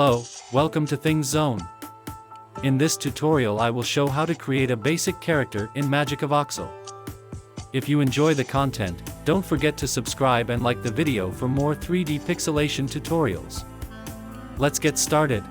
Hello, welcome to Things Zone. In this tutorial I will show how to create a basic character in MagicaVoxel. If you enjoy the content, don't forget to subscribe and like the video for more 3D pixelation tutorials. Let's get started.